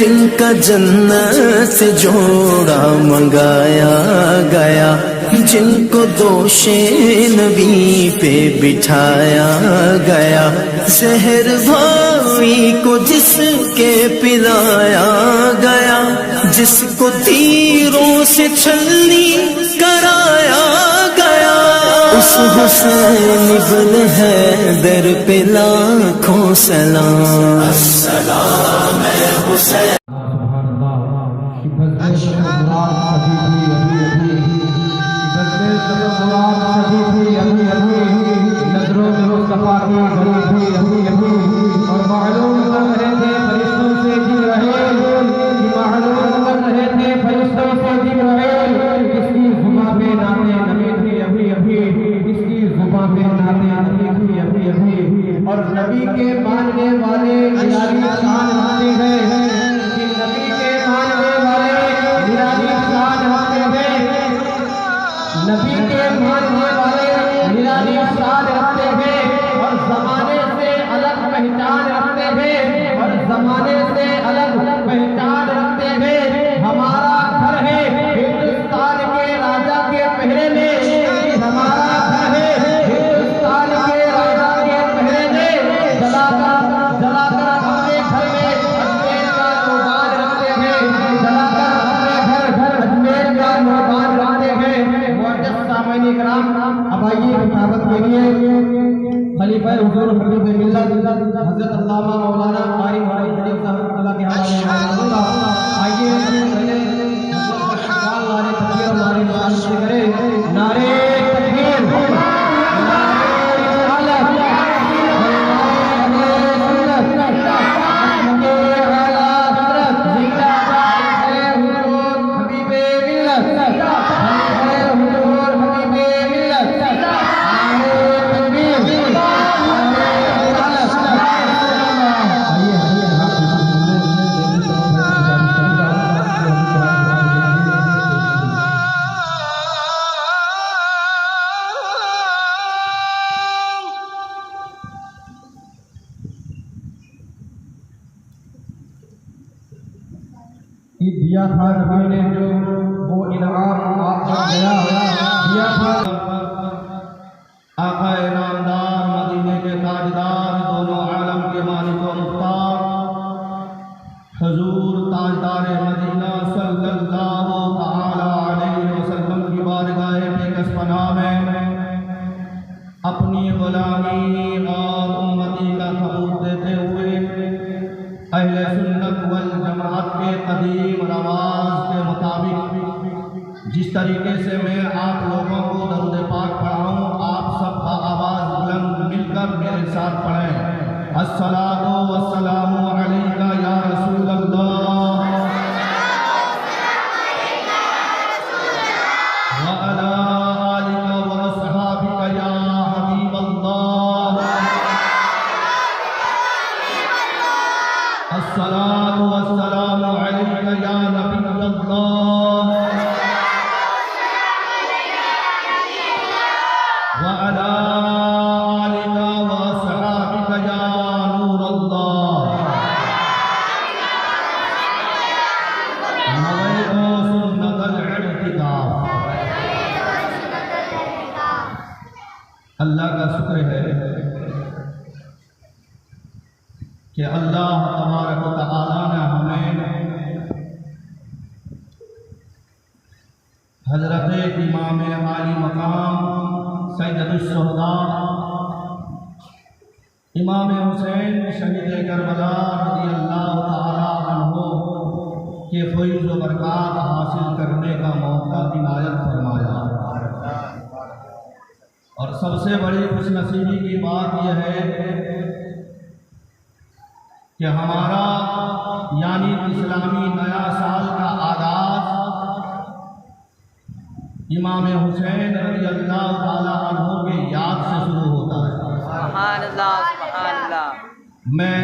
जिनका जन्नत से जोड़ा मंगाया गया, जिनको दोषे नबी पे बिठाया गया, जहर भावी को जिसके पिलाया गया, जिसको तीरों से छलनी कराया गया, उस हुसैन इब्न हैदर पे लाखों सलाम। अस्सलाम हुसैन। और नबी के मानने वाले निराली शान होते हैं, कि नबी के मानने वाले निराली शान होते हैं, नबी के मानने वाले निराली शान रखते हैं, और जमाने से अलग पहचान रखते हैं, और जमाने से अलग पहचान रखते हैं। हमारा घर है हिंदुस्तान के राजा के पहरे में, हमारा घर है हिंदुस्तान के राजा के पहरे में, जलाकर अपने घर में अजमेर का नौबान रखते हैं, जलाकर अपने घर अजमेर का नौबान रखते हैं। मुअज़्ज़ज़ सामईन इकराम, अब आइए खिताबत के लिए खलीफा हुजूर हबीब मिल्लत हज़रत अल्लामा मौलाना क़ारी मौलवी खलील साहब अल्लाह के हवाले आइए पहले नारे तकबीर और नारे निशान से करें। नारे तकबीर, दिया था नबी ने जो वो इनाम आपको दिया था। आका इनामदार, मदीने के ताजदार, दोनों आलम के मालिक व मुख्तार हुजूर ताजदार मदीना सल्लल्लाहु तआला अलैहि वसल्लम की बारगाह बेकस पनाह में अपनी गुलामी और उम्मती का सबूत देते हुए अहले सुन्नत वल जमात के कदीम रवाज के मुताबिक जिस तरीके से मैं आप लोगों को दरूद पाक पढ़ाऊँ, आप सबका आवाज़ बुलंद मिलकर मेरे साथ पढ़ें। अस्सलातु वस्सलामु अलैका या रसूल अल्लाह व अला आलिका व अस्हाबिका या हबीब अल्लाह। अस्सलातु वस्सलामु अलैका या नबी अल्लाह व अला आलिका व अस्हाबिका या नूर अल्लाह। नवैतु सुन्नतल इत्तिकाफ। अल्लाह का शुक्र है कि अल्लाह तबारक व तआला ने हमें हज़रत इमाम आली मकाम सैयदुश्शुहदा इमाम हुसैन शहीद करबला रज़ियल्लाहु तआला अन्हु के फैज़ व बरक़ात हासिल करने का मौका इनायत फरमाया। और सबसे बड़ी खुशनसीबी की बात यह है कि हमारा यानी इस्लामी नया साल का आगाज़ इमाम हुसैन रज़ियल्लाहु तआला अन्हु के याद से शुरू होता है। सुभान अल्लाह, सुभान अल्लाह। मैं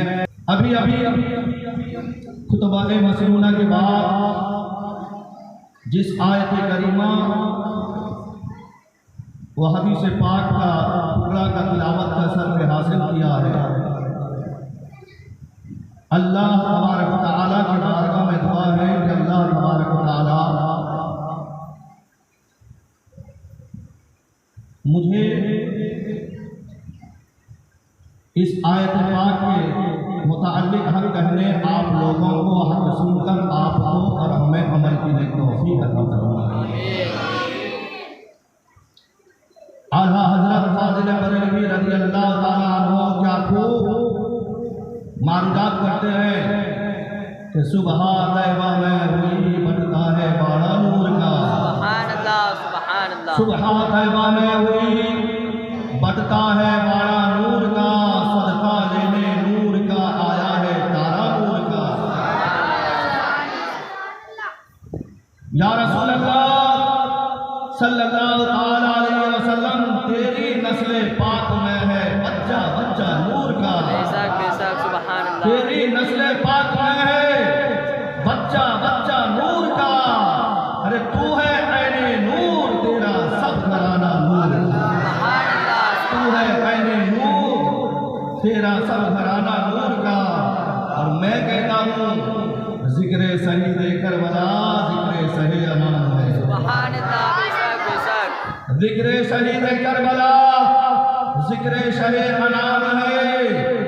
अभी खुतबा मसनूना के बाद जिस आयत करीमा व हदीस पाक का टुकड़ा का तिलावत का सर पे हासिल किया है, अल्लाह तबारक व तआला के बारगाह मुझे इस आयत पाक के मुताल्लिक हक कहने आप लोगों को हक सुनकर आपको और हमें अमल की तौफीक अता फरमाए। आला हजरत फाजिल बरेलवी रज़ी अल्लाह ताला अन्हु क्या खूब मारुदात करते हैं कि सुबह तैबा में हुई बढ़ता है बाड़ा नूर का। सुभान अल्लाह, सुभान अल्लाह। सुबह तैबा में हुई बढ़ता है बाड़ा नूर का, सदका लेने नूर का आया है तारा नूर का। या रसूल अल्लाह सल्लल्लाहु अलैहि वसल्लम, तेरी नस्ल पाक में है बच्चा बच्चा नूर का। बेशक बेशक, सुभान अल्लाह। तेरी नस्ल पाक में है बच्चा बच्चा नूर का। अरे तू है ऐने नूर, तेरा सब घराना नूर। सुभान अल्लाह। तू है ऐने नूर, तेरा सब घराना नूर का। और मैं कहता हूँ जिक्र सही देकर बला, जिक्र सही अनाम है। सुभान अल्लाह, बेशक बेशक। जिक्र शहीद करबला, जिक्र शहीद अनाम है।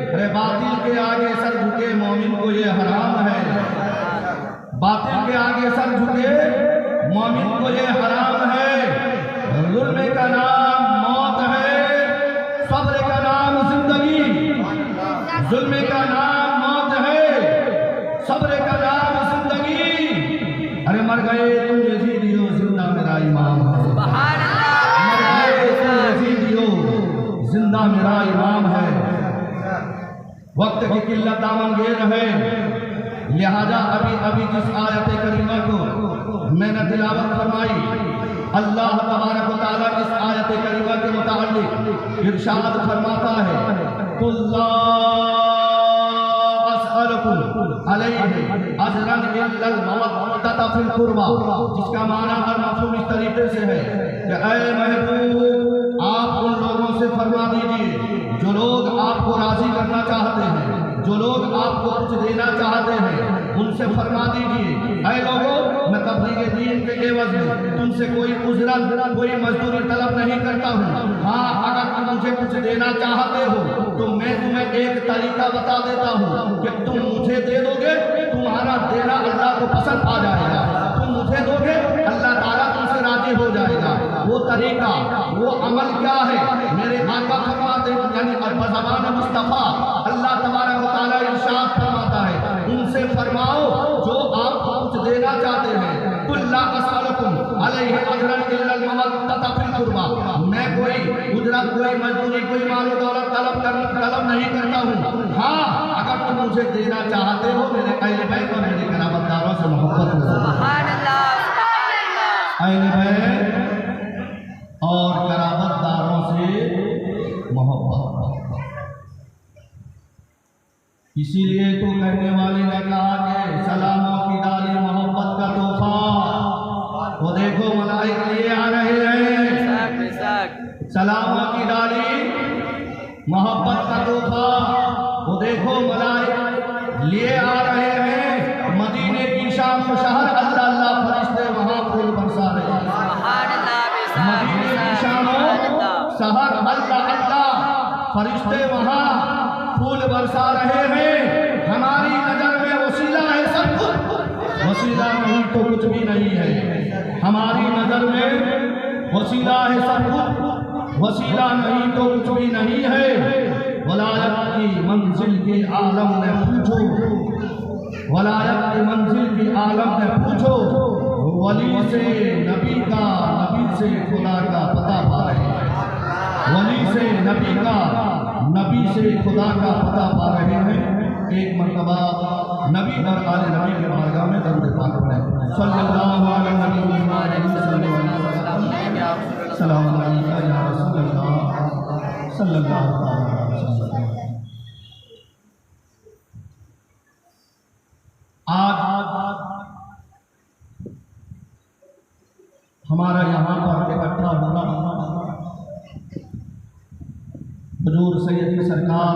अरे बातिल के आगे सर झुके मोमिन को ये हराम है। बातिल के आगे सर झुके मोमिन को ये हराम है। जुल्म का नाम मौत है, सब्र का नाम जिंदगी। जुल्म का नाम मौत है, सब्र का नाम जिंदगी। अरे मर गए तुम यजीदियो, जिंदा मेरा इमाम है। सुभान अल्लाह। मर गए तुम यजीदियो, जिंदा मेरा इमाम है। वक्त की किल्लत दामन घेर है, लिहाजा अभी अभी जिस आयत करीमा को मैंने तिलावत फरमाई, अल्लाह तबारक व तआला इस आयत करीमा के मुताल्लिक इरशाद फरमाता है, कुल्ला अस्अलुकुम अलैहि अजरन इल्लल मवद्दत फिल कुर्बा, जिसका माना और मफहूम इस तरीके से है कि ऐ महबूब, आप उन लोगों से फरमा दीजिए जो लोग आपको राजी करना चाहते हैं, जो लोग आपको कुछ देना चाहते हैं, उनसे फरमा दीजिए, ऐ लोगों, मैं तबलीग दीन के एवज में तुमसे कोई उजरत, कोई मजदूरी तलब नहीं करता हूँ। हाँ, अगर तुम मुझे कुछ देना चाहते हो तो मैं तुम्हें एक तरीका बता देता हूँ कि तुम मुझे दे दोगे, तुम्हारा देना अल्लाह को पसंद आ जाएगा। तुम मुझे दोगे, अल्लाह ताला तुमसे राजी हो जाएगा। वो तरीका, वो अमल क्या है? मेरे आका फरमाते यानी ज़बान मुस्तफ़ा अल्लाह तबारक व तआला इरशाद फरमाता है, उनसे फरमाओ जो आप कुछ देना चाहते हैं, कुल्ला अस्अलुकुम अलैहि अजरन इल्लल मवद्दत फिल कुर्बा, मैं कोई उजरत, कोई मजदूरी, कोई माल दौलत तलब नहीं करता हूँ। हाँ, अगर तुम मुझे देना चाहते हो, मेरे अहले बैत और मेरे कराबतदारों से मोहब्बत करो। सुभान अल्लाह, सुभान अल्लाह। अहले बैत और कराबतदारों से मोहब्बत। इसीलिए तो कहने वाले ने कहा कि सलामों की डाली मोहब्बत का तोहफा, वो देखो मलाइक लिए आ रहे हैं। बेशक बेशक। सलामों की डाली मोहब्बत का तोहफा, वो देखो मलाइक लिए आ रहे हैं। मदीने की शाम शहर, अल्लाह अल्लाह फरिश्ते वहाँ फूल बरसा रहे हैं। सुभान अल्लाह, बेशक मदीने की बेशक। शाम शहर, अल्लाह अल्लाह फरिश्ते वहाँ फूल बरसा रहे हैं। हमारी नजर में वसीला है सब कुछ, वसीला नहीं तो कुछ भी नहीं है। हमारी नजर में वसीला है सब कुछ, वसीला नहीं तो कुछ भी नहीं है। वलायत की मंजिल की आलम ने पूछो, वलायत की मंजिल की आलम ने पूछो, वली से नबी का, नबी से खुदा का पता पा रहे हैं। वली से नबी का, नबी से खुदा का पता पा रहे हैं। एक मरतबा नबी और आले नबी के बारगाह में दरूद पाक पढ़ें। सल्लल्लाहु अलैहि वसल्लम, सलाम अलैका या रसूल अल्लाह, सल्लल्लाहु अलैहि वसल्लम। आज हमारा यहाँ पर इकट्ठा होना हुजूर सैयद सरकार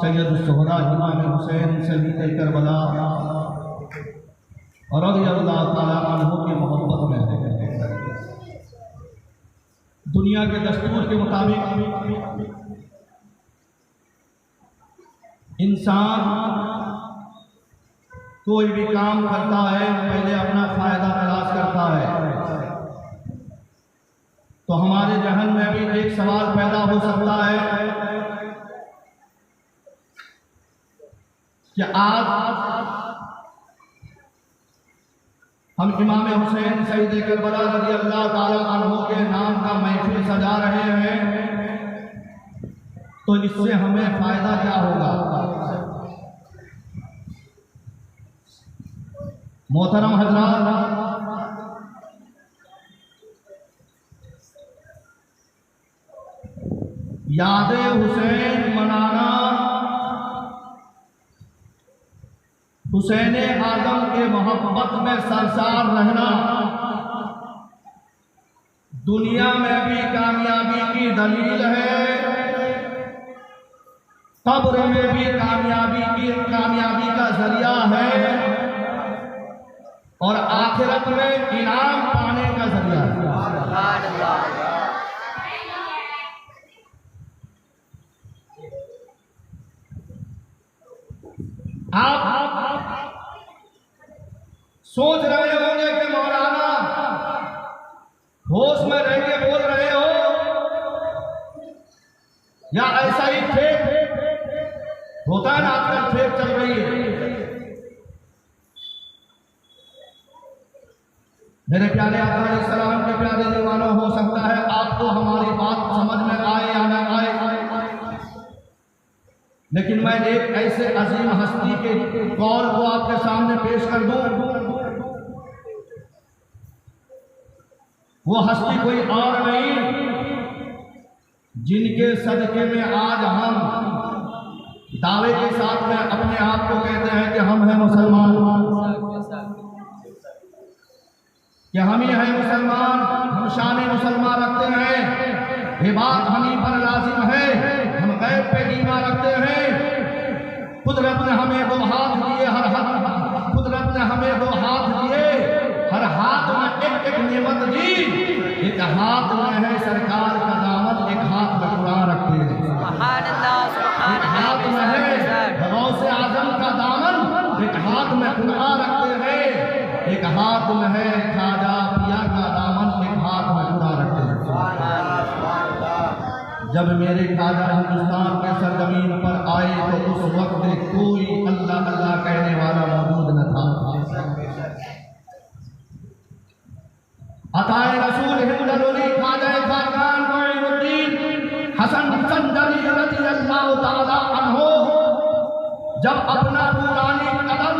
सैयद शोहरा इमाम हुसैन सैयद करबला रज़ियल्लाहु ताला अन्हु की मोहब्बत में है। दुनिया के दस्तूर के मुताबिक इंसान कोई भी काम करता है पहले अपना फायदा तलाश करता है। तो हमारे जहन में भी एक सवाल पैदा हो सकता है कि आज हम इमाम हुसैन सईद करबला रज़ी अल्लाह ताला अन्हु के नाम का महफिल सजा रहे हैं, तो इससे हमें फायदा क्या होगा? मोहतरम हजरात, यादे हुसैन मनाना, हुसैन आदम के मोहब्बत में सरसार रहना दुनिया में भी कामयाबी की दलील है, कब्र में भी कामयाबी का जरिया है और आखिरत में इनाम पाने का जरिया है। आप सोच रहे होंगे कि मौलाना होश में रह के बोल रहे हो या ऐसा ही फेक होता है ना, आजकल फेक चल रही है। मेरे प्यारे आका अलैहिस्सलाम के प्यारे दीवानों, हो सकता है आपको हमारी बात समझ में आए या ना आए, लेकिन मैं एक ऐसे अजीम हस्ती के कौल को आपके सामने पेश कर दूं। वो हस्ती कोई और नहीं, जिनके सदके में आज हम दावे के साथ में अपने आप को कहते हैं कि हम हैं मुसलमान, कि हम ही हैं मुसलमान, हम शान मुसलमान रखते हैं, ये बात हम ही पर लाजिम है, हम गैब पे ईमान रखते हैं। कुदरत ने हमें दो हाथ दिए, कुदरत ने हमें दो हाथ दिए, हर हाथ में एक एक नेमत दी। एक हाथ में है सरकार का दामन, एक हाथ में कुरान रखते हैं, एक हाथ में है गौसे आजम का दामन, एक हाथ में कुरान रखते हैं, एक हाथ में है खाजा पिया का दामन, एक हाथ में कुरान रखते हैं। जब मेरे खाजा हिंदुस्तान के सरजमीन पर आए तो उस वक्त कोई अल्लाह अल्लाह कहने वाला मौजूद न था। अताए रसूल हिंदुल खाजा खाकान मोइनुद्दीन हसन संदरी रज़ी अल्लाह ताला अन्हु जब अपना नूरानी कदम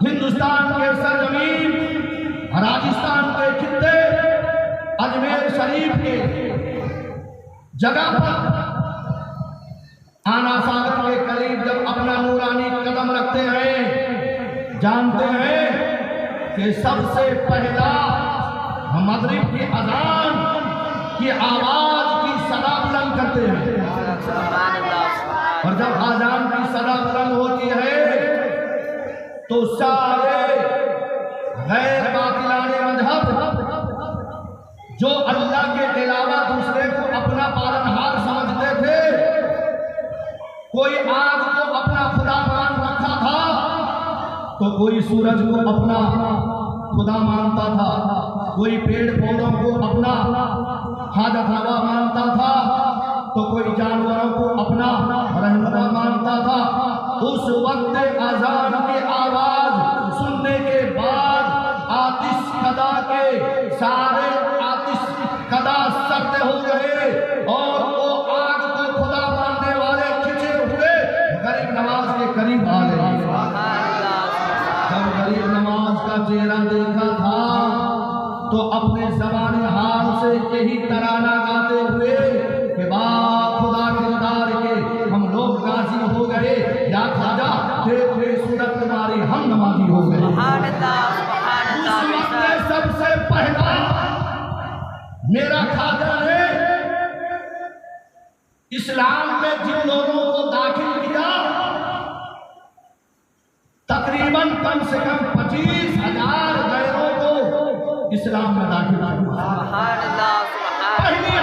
हिंदुस्तान के सरजमीन, राजस्थान के खित्ते अजमेर शरीफ के जगह पर आना सागर के करीब जब अपना नूरानी कदम रखते हैं, जानते हैं कि सबसे पहला मगरिब की अजान की आवाज की सदा बुलंद करते हैं, और जब अजान की सदा बुलंद होती है तो सारे गैर बातिलाने मजहब जो अल्लाह के अलावा दूसरे को अपना पालनहार समझते थे, कोई आग को अपना खुदा मान रखा था तो कोई सूरज को अपना खुदा मानता था, कोई पेड़ पौधों को अपना हाजत रवा मानता था, तो कोई जानवरों को अपना रहनुमा मानता था। उस वक्त अजान की आवाज सुनने के बाद आतिश कदा के सारे आतिश कदा सकते हो गए और वो आग को खुदा मानने वाले खिंचे हुए गरीब नवाज के करीब आ गए। जब गरीब नवाज का चेहरा देखा था तो अपने ज़बाने हाल से यही तराना गाते हुए कि बाप खुदा किरदार के हम लोग गाजी हो गए, या खाजा तेरे सूरत तुम्हारी हम नमाजी हो गए। उस वक्त में सबसे पहला मेरा खाजा ने इस्लाम में जिन लोगों को दाखिल किया, तकरीबन कम से कम 25,000 गैरों को इस्लाम में दाखिल किया। पहली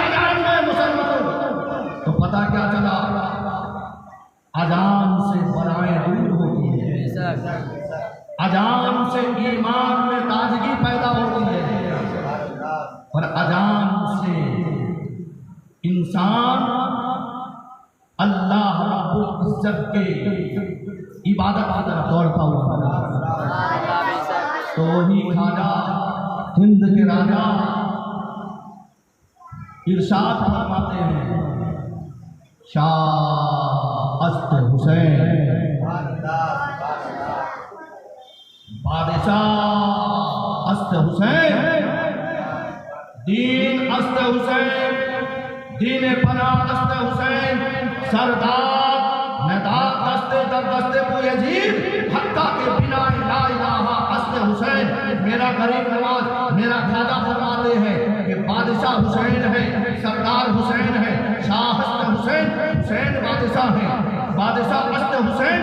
अजान से ईमान में ताजगी पैदा होती है और अजान से इंसान अल्लाह रब्बुल इज्जत के इबादत की तरफ दौड़ता हुआ अल्लाह बेशक तो वही खाजा हिंद के राजा इरशाद फरमाते हैं, शाह अस्त हुसैन बादशाह अस्त हुसैन, दीन अस्त हुसैन, दीन पना अस्त हुसैन, सरदार नदार दस्ते दर दस्ते पूरे जीव हत्ता के बिना ला इलाहा अस्त हुसैन। मेरा गरीब नवाज मेरा ख्वाजा फरमाते हैं कि बादशाह हुसैन है, सरदार हुसैन है, शाह अस्त हुसैन, हुसैन बादशाह है, बादशाह अस्त हुसैन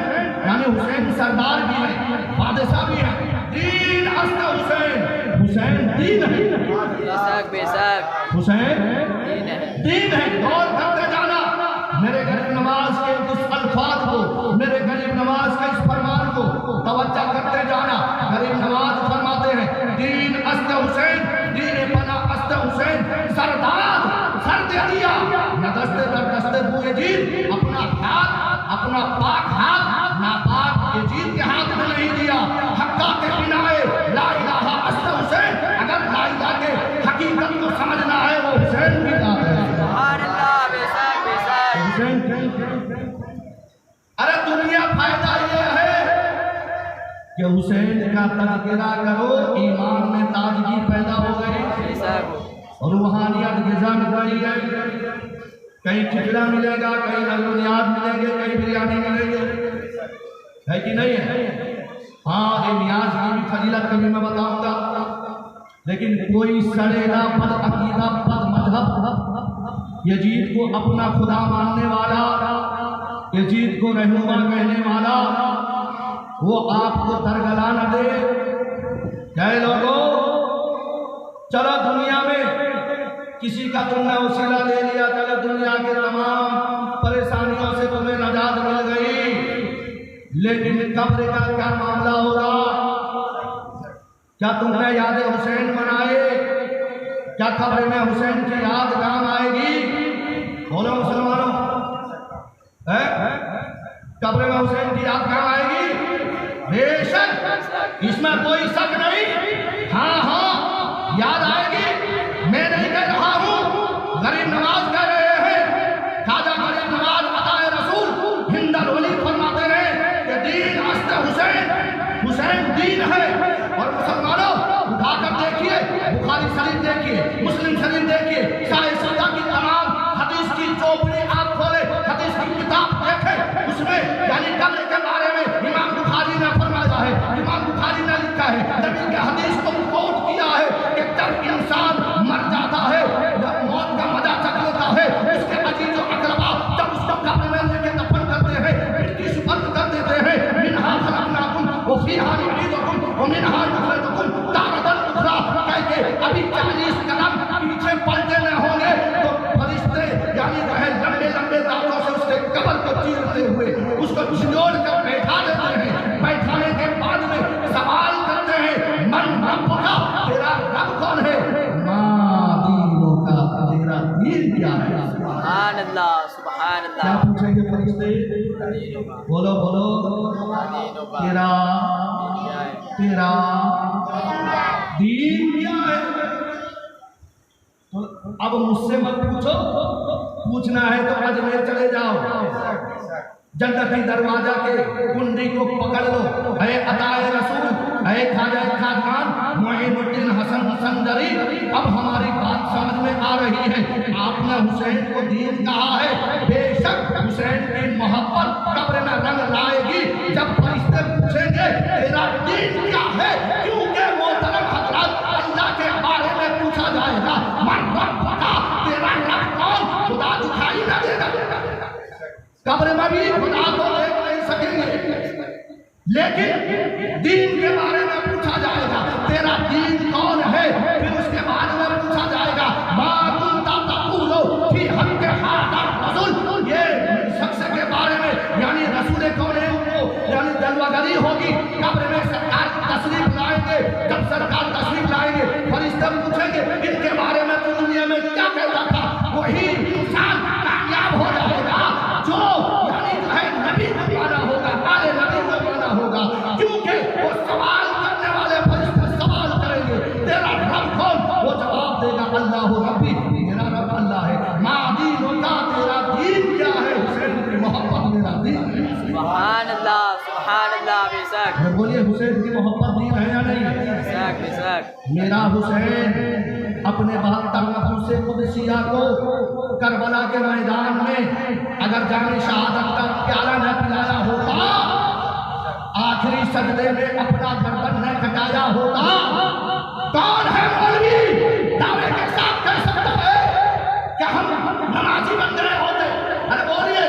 यानी हुसैन सरदार भी है, बादशाह भी है, दीन अस्त हुसैन, हुसैन दीन है, बेशक बेशक हुसैन दीन है। दीन है। गौर करते जाना मेरे गरीब नवाज के इस अल्फाज को, मेरे गरीब नवाज के इस फरमान को तवज्जो करते जाना। गरीब नवाज फरमाते हैं, दीन अस्त हुसैन, दीन पना अस्त हुसैन, सरदार सर दे दिया न दस्ते दर दस्ते पूरे जीत, अपना हाथ अपना पाक हाथ नापाक यजीद के हाथ में नहीं दिया। हक्का के बिनाए ला इलाहा अस्त हुसैन, अगर ला इलाहा के हकीकत को समझना है वो हुसैन की बात है। सुभान अल्लाह बेशक बेशक हुसैन अरे दुनिया फायदा ये है कि हुसैन का तज़किरा करो, ईमान में ताजगी पैदा हो गई बेशक और रूहानियत ग़िज़ा मिल रही है। कहीं खिचड़ा मिलेगा, कहीं नजरियात मिलेंगे, कहीं बिरयानी मिलेंगे, है कि नहीं है? हाँ, ये नियाज की भी फजीलत कभी मैं बताऊंगा, लेकिन कोई सड़ेला बद अकीदा बद मजहब यजीद को अपना खुदा मानने वाला, यजीद को रहनुमा कहने वाला, वो आपको दरगला न दे। कहे लोगों चलो दुनिया में किसी का तुमने वसीला ले लिया, चलो दुनिया के तमाम परेशानियों से तुम्हें नजात मिल गई, लेकिन कब्र का क्या मामला होगा? क्या तुमने याद हुसैन मनाए? क्या कब्र में हुसैन की याद काम आएगी? बोलो मुसलमानों, है कब्र में हुसैन की याद काम आएगी? बेशक, इसमें कोई शक नहीं। हाँ हाँ याद आएगी, मैं नहीं कह रहा हूँ, गरीब नवाज कह रहे हैं। खाजा गरीब नवाज अताए रसूल हिंदल वली फरमाते हैं कि दीन अस्त हुसैन, हुसैन दीन है। और मुसलमानों उठाकर देखिए, बुखारी शरीफ देखिए, मुस्लिम शरीफ देखिए, साहिह सदा की तमाम हदीस की चौपड़ी आप खोले, हदीस की किताब देखें, उसमें यानी कब्र के बारे में इमाम बुखारी ने फरमाया है, इमाम बुखारी ने लिखा है, नबी के हदीस को कोट किया है कि जब इंसान मर जाता है, जब मौत का मजा चख लेता है, उसके अजीज और अकरबा जब उसको कब्र में लेके दफन करते हैं, मिट्टी सुपर्द कर देते हैं, मिनहा खलकनाकुम व फीहा नुईदुकुम व मिनहा नुखरिजुकुम तारतन उखरा, कह के अभी 40 कदम पीछे पलटे न होंगे तो फरिश्ते यानी रहे लंबे लंबे दांतों से उसके कब्र को चीरते हुए उसको छिलोड़ कर बैठा देते हैं। बैठाने के बाद में सवाल करते हैं, मन रब्बुका, तेरा रब कौन है? मां दीनुका, तेरा दीन क्या है? सुभान अल्लाह सुभान क्या अल्लाह। पूछेंगे फरिश्ते? बोलो बोलो, तेरा तेरा दीन क्या है? तो अब मुझसे मत पूछो, पूछना है तो अजमेर चले जाओ, जन्नती दरवाजा के कुंडी को पकड़ लो। है अताए रसूल, है खाजा खाजगान मुईनुद्दीन हसन संदरी, अब हमारी बात समझ में आ रही है। आपने हुसैन को दीन कहा है, बेशक हुसैन की मोहब्बत कब्र में रंग लाएगी जब फरिश्ते पूछेंगे तेरा दीन क्या है, क्योंकि मोहतरम हजरत अल्लाह के बारे में पूछा जाएगा, मन रब्बुका, तेरा रब कौन? खुदा दिखाई न देगा, कब्र में भी खुदा को देख नहीं सकेंगे, लेकिन दीन के बारे में पूछा जाएगा, तेरा दीन कौन है? फिर उसके बाद में पूछा जाएगा, मा कुंता तक़ूलु फी हक़्क़ हाज़ा रसूल, ये शख्स के बारे में यानी रसूल कौन है, उनको यानी जलवागरी होगी, कब्र में सरकार वही इंसान कामयाब हो जाएगा जो यानी जो है नबी को माना होगा, आले नबी को माना होगा, क्योंकि वो सवाल करने वाले फरिश्ते सवाल करेंगे तेरा रब कौन, वो जवाब देगा अल्लाह रब्बी, मेरा रब अल्लाह है। माँ दीन होता तेरा दीन क्या है, हुसैन की मोहब्बत मेरा दीन है। सुभान अल्लाह बेशक। बोलिए हुसैन की मोहब्बत दीन है या नहीं? बेशक बेशक। मेरा हुसैन अपने 72 नफूसे कुदसिया को करबला के मैदान में अगर जाने शहादत का प्याला न पिलाया होता, आखिरी सजदे में अपना गर्दन न कटाया होता, कौन है मौलवी दावे के साथ कह सकता है कि हम नमाजी बन गए होते? अरे बोलिए,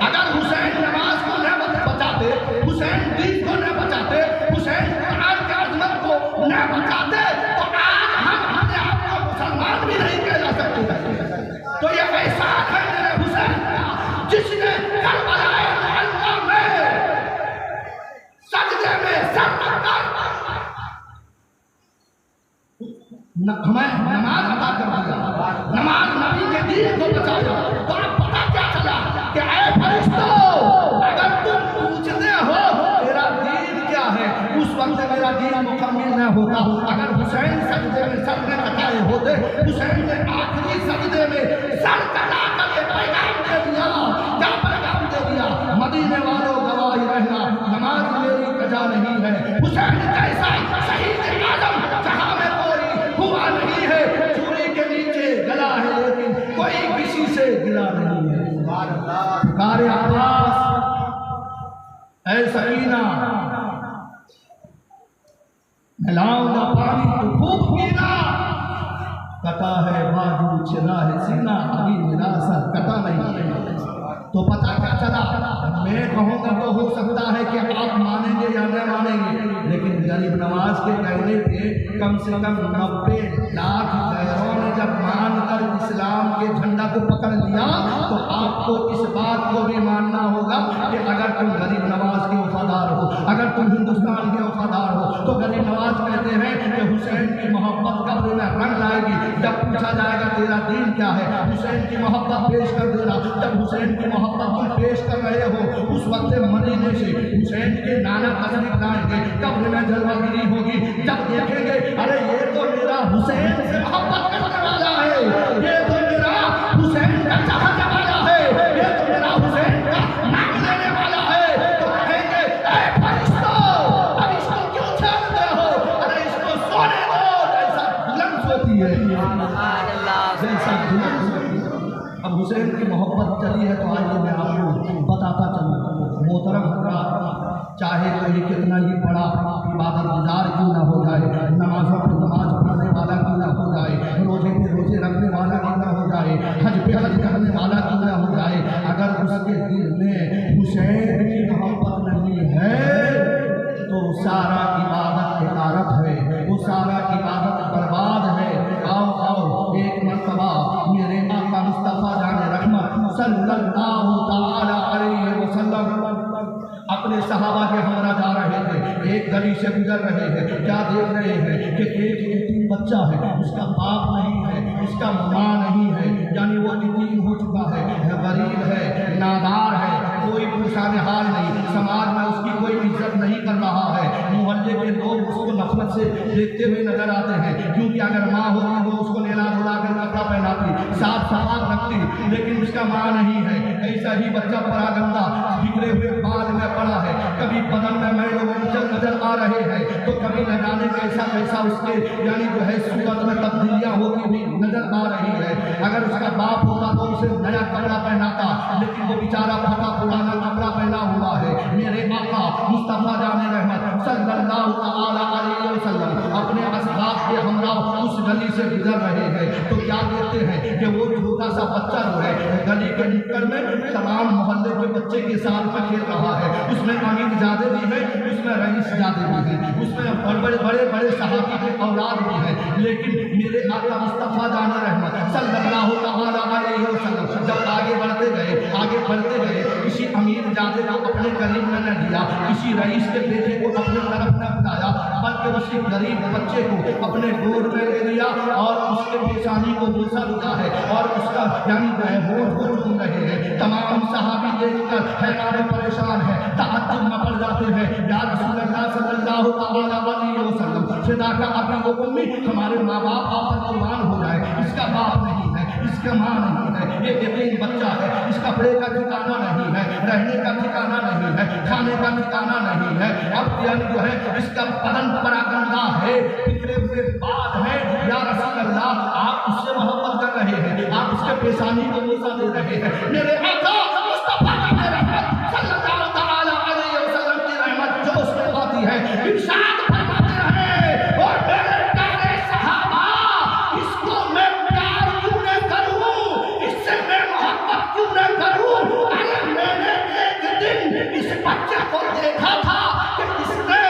अगर हुसैन नमाज को न बचाते, हुसैन दीन को न बचाते, हुसैन कुरान के अजमत को न बचाते, तो आज हम अपने आप को मुसलमान भी नहीं कह सकते। तो ये ऐसा है मेरे हुसैन का जिसने करबलाए मोहल्ला में सजदे में सर रखकर हमें नमाज अदा कर दिया, नमाज नबी के दीन को बचाया। तो अब पता क्या चला कि ऐ फरिश्तों, अगर तुम पूछते हो तेरा दीन क्या है, उस वक्त मेरा दीन मुकम्मल न होता। अगर हुसैन सजदे में सर न कटाए होते, हुसैन ने आखिरी सजदे में सर कटा कर ये पैगाम दे दिया, क्या पैगाम दे दिया? मदीने वालों गवाही रहना, नमाज मेरी कजा नहीं है। हुसैन जैसा शहीद आजम जहां में कोई हुआ नहीं है, चूड़ी के नीचे गला है लेकिन कोई किसी से गिला नहीं है। पुकारे अब्बास, ऐ सकीना, मिलाओ ना पानी तो खूब पीना, कटा है बाजू छिला है सीना, अभी मेरा सर कटा नहीं। तो पता क्या चला? मैं कहूँगा तो हो सकता है कि आप मानेंगे या न मानेंगे, लेकिन गरीब नवाज के कहने पे कम से कम 90 लाख गैरों ने जब मानकर इस्लाम के झंडा को पकड़ लिया, तो आपको इस बात को भी मानना होगा कि अगर तुम गरीब नवाज के वफादार हो, अगर तुम हिंदुस्तान के वफादार हो, तो गरीब नवाज कहते हैं कि हुसैन की मोहब्बत कब्र में रंग लाएगी। जब पूछा जाएगा तेरा दीन क्या है, हुसैन की मोहब्बत पेश कर देना। जब हुसैन की मोहब्बत तुम पेश कर रहे हो, उस वक्त मदीने से हुसैन के नाना तशरीफ लाएंगे, कब्र में जलवागिरी होगी। जब देखेंगे अरे ये तो मेरा हुसैन से मोहब्बत करने वाला है, ये तो मेरा हुसैन का चाहने वाला है, ये तो मेरा हुसैन का नाम लेने वाला है, तो कहेंगे ऐ फरिश्तों, अब इसको क्यों छेड़ते हो? अरे इसको सोने दो, जैसा दुल्हन सोती है, जैसा दुल्हन सोती है। अब हुसैन की मोहब्बत चली है तो आइए मैं आपको बताता चलूँ। मोहतरम हज़रात, चाहे कोई कितना ही बड़ा इबादत गुजार क्यों ना हो जाए, नमाज़ों पर नमाज पढ़ने वाला क्यों ना हो जाए, रोजे पे रोजे रखने वाला क्यों ना हो जाए, हज पे हज करने वाला क्यों ना हो जाए, अगर उसके दिल में हुसैन की मोहब्बत नहीं है तो सारा इबादत बेकारत है, वो सारा इबादत बर्बाद है। आओ आओ एक मरतबा मेरे आका मुस्तफ़ा जाने रहमत सल्लल्लाहु तआला अलैहि वसल्लम अपने सहाबा के हमरा जा रहे थे, एक गली से गुजर रहे हैं, क्या देख रहे हैं कि एक यतीम बच्चा है, उसका बाप नहीं है, उसका माँ नहीं है, यानी वो यतीम हो चुका है, गरीब है, नादार है, कोई पूछाने हाल नहीं, समाज में उसकी कोई इज्जत नहीं कर रहा है, मोहल्ले के लोग उसको नफरत से देखते हुए नजर आते हैं, क्योंकि अगर माँ होती वो उसको नेला धुला कर कपड़ा पहनाती, साफ सफाई रखती, लेकिन उसका माँ नहीं है। ऐसा ही बच्चा पड़ा गंदा बिखरे हुए बाल में पड़ा है, कभी बदन में मैलों में नजर आ रहे हैं, तो कभी न जाने कैसा कैसा उसके यानी जो है सूरत में तब्दीलियां होती हुई नजर आ रही है। अगर उसका बाप होता तो उसे नया कपड़ा पहनाता, लेकिन वो बेचारा फटा पुराना कपड़ा पहना हुआ है। मेरे आका मुस्तफा जाने रहमत सल्लल्लाहु तआला अलैहि वसल्लम अपने असहाब के हमरा उस गली से गुजर रहे हैं, तो क्या देखते हैं कि वो छोटा सा बच्चा जो है गली के नुक्कड़ में तमाम मोहल्ले के बच्चे के साथ में खेल रहा है, उसमें अमीर जादे भी है, उसमें रईस जादे भी है, उसमें बड़े बड़े सहाबी के औलाद भी है, लेकिन मेरे आका मुस्तफा जाने रहमत सल्लल्लाहु तआला अलैहि वसल्लम जब आगे बढ़ते गए किसी अमीर जादे को अपने करीब न दिया, किसी रईस के बेटे को अपने तरफ न बुलाया, बल्कि उसी गरीब बच्चे को अपने गोद में ले लिया और उसके पेशानी को बोसा दिया है और उसका यानी जो है होठ घूम रहे हैं। तमाम सहाबी देखकर हैरान परेशान है, ताज्जुब में पड़ जाते हैं। या रसूल अल्लाह सल्लल्लाहु अलैहि वसल्लम, फिदा का अबी व उम्मी, हमारे माँ बाप आप पर कुर्बान हो जाए, इसका बाप नहीं है, इसका माँ नहीं है, ये यतीम बच्चा है, इस कपड़े का ठिकाना नहीं है, रहने का ठिकाना नहीं है, खाने का ठिकाना नहीं है, अब जो है इसका बदन बड़ा गंदा है, बिखरे हुए बाल है। या रसूल अल्लाह, आप उससे मोहब्बत कर रहे हैं, आप उसके पेशानी को बोसा दे रहे हैं। मेरे आका मुस्तफा की रहमत सल्लल्लाहु तआला अलैहि वसल्लम की रहमत जो उसमें आती है, इरशाद फरमाते रहे, और मेरे प्यारे सहाबा, इसको मैं प्यार क्यों न करूं, इससे मैं मोहब्बत क्यों न करूं। अरे मैंने एक दिन इस बच्चे को देखा था कि इसने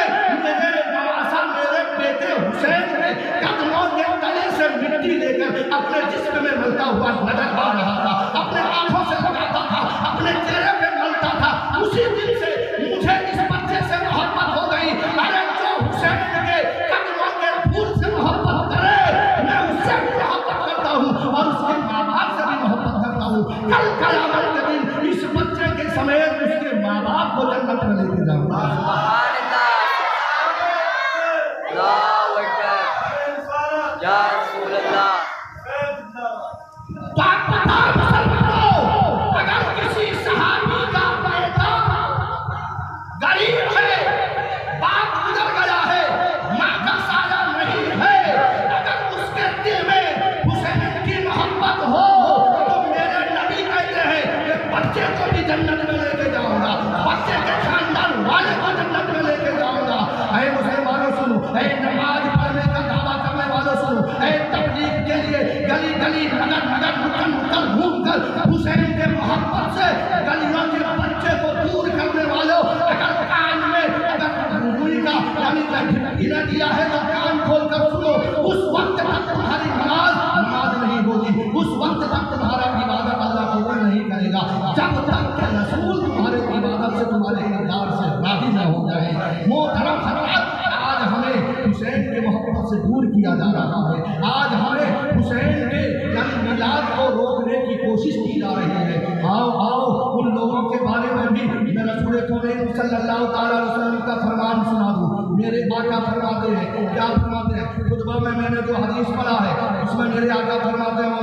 मेरे नवासा, मेरे बेटे हुसैन के कदमों के तले से मिट्टी लेकर अपने जिस्म में मलता हुआ नजर आ रहा था, अपने आंखों से लगाता था, अपने चेहरे पे मलता था। उसी दिन से मुझे इस बच्चे से मोहब्बत हो गई। अरे जो हुसैन के कदमों के फूल से मोहब्बत करे, मैं उससे भी मोहब्बत करता हूँ और उसके माँ बाप से भी मोहब्बत करता हूँ। कल क़यामत के दिन इस बच्चे के समेत उसके माँ बाप को जन्नत में लेके जाऊंगा। या रसूल अल्लाह। अगर किसी सहाबी का बेटा गरीब है, बाप गुजर गया है, माँ का साया नहीं है, अगर उसके दिल में हुसैन की मोहब्बत हो तो मेरे नबी कहते हैं कि बच्चे को भी जन्नत में लेके जाऊंगा, बच्चे के खानदान वाले को जन्नत में लेके जाऊंगा। ऐ मुसलमानों सुनो, ऐ नमाज पढ़ने का दावा करने वालों सुनो, ऐ तबलीग के लिए गली गली नगर नगर नुक्कड़ नुक्कड़ घूमकर हुसैन के मोहब्बत से गलियों के बच्चे को दूर करने वालों, अगर कान में अगर रुई का यानी गिरा दिया है तो कान खोल कर सुनो। उस वक्त तक तुम्हारी नमाज नहीं होगी, उस वक्त तक तुम्हारा इबादत अल्लाह कबूल नहीं करेगा, जब तक कि रसूल तुम्हारे इबादत से, तुम्हारे किरदार से राजी न हो जाए। मोहतरम हज़रात, आज हमें हुसैन के मोहब्बत से दूर किया जा रहा है, आज हमें हुसैन के यानी मिलाद को रोकने की कोशिश की जा रही है। आओ आओ उन लोगों के बारे में भी मैं रसूल करीम सल्लल्लाहु अलैहि वसल्लम का फरमान सुना दूं। मेरे आका फरमाते हैं, क्या फरमाते हैं? खुतबा में मैंने जो हदीस पढ़ा है उसमें मेरे आका फरमाते हैं,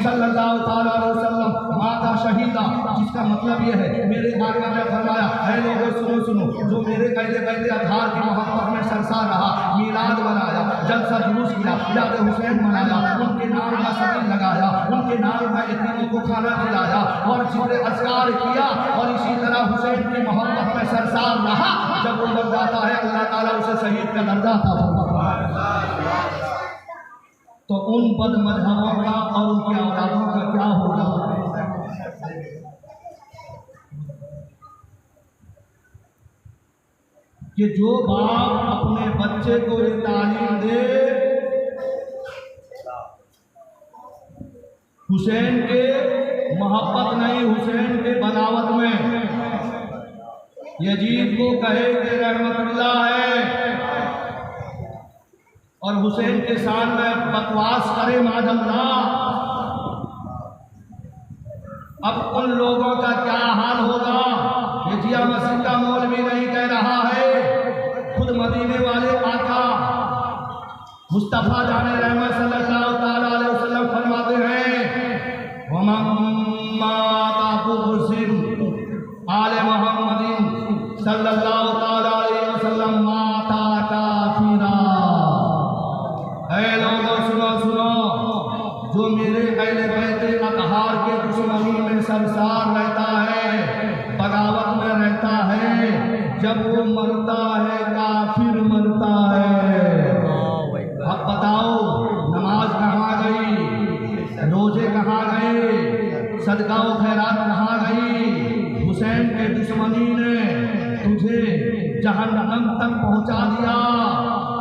सल्लल्लाहु अलैहि वसल्लम माता शहीदा, जिसका मतलब ये है मेरे आका ने फरमाया, है लोगों सुनो सुनो, जो मेरे कहते कहते आधार की मोहब्बत में सरसार रहा, मीलाद बनाया, जलसा जुलूस किया, याद हुसैन मनाया, उनके नाम का सबील लगाया, उनके नाम का यतीमों को खाना खिलाया और जिक्र अस्कार किया और इसी तरह हुसैन की मोहब्बत में सरसार रहा, जब वो मर जाता है अल्लाह ताला उसे शहीद का दर्जा अता फरमाता है। तो उन बद मजहबों का और उनके औलादों का क्या होगा? कि जो बाप अपने बच्चे को ये तालीम दे हुसैन के मोहब्बत नहीं, हुसैन के बगावत में, यजीद को कहे कि रहमतुल्लाह है और हुसैन के शान में बकवास करे माजल्लाह, अब उन लोगों का क्या हाल होगा? ये जिया मस्जिद का मौलवी नहीं कह रहा है, खुद मदीने वाले आका मुस्तफा जाने रहमत सल्लल्लाहु ताला अलैहि वसल्लम फरमाते हैं, वमम्मा ताबुसिर आले मोहम्मदिन सल्लल्लाहु ताला अलैहि वसल्लम माता काफिरा। ऐ लोगों सुनो सुनो, जो मेरे अहले बैते अतहार के दुश्मनी में सरसार रहता है, बगावत में रहता है, जब वो मरता है काफिर मरता है। अब बताओ नमाज कहाँ गई, रोजे कहाँ गए, सदका व खैरात कहाँ गई? हुसैन के दुश्मनी ने तुझे जहन्नम तक पहुँचा दिया।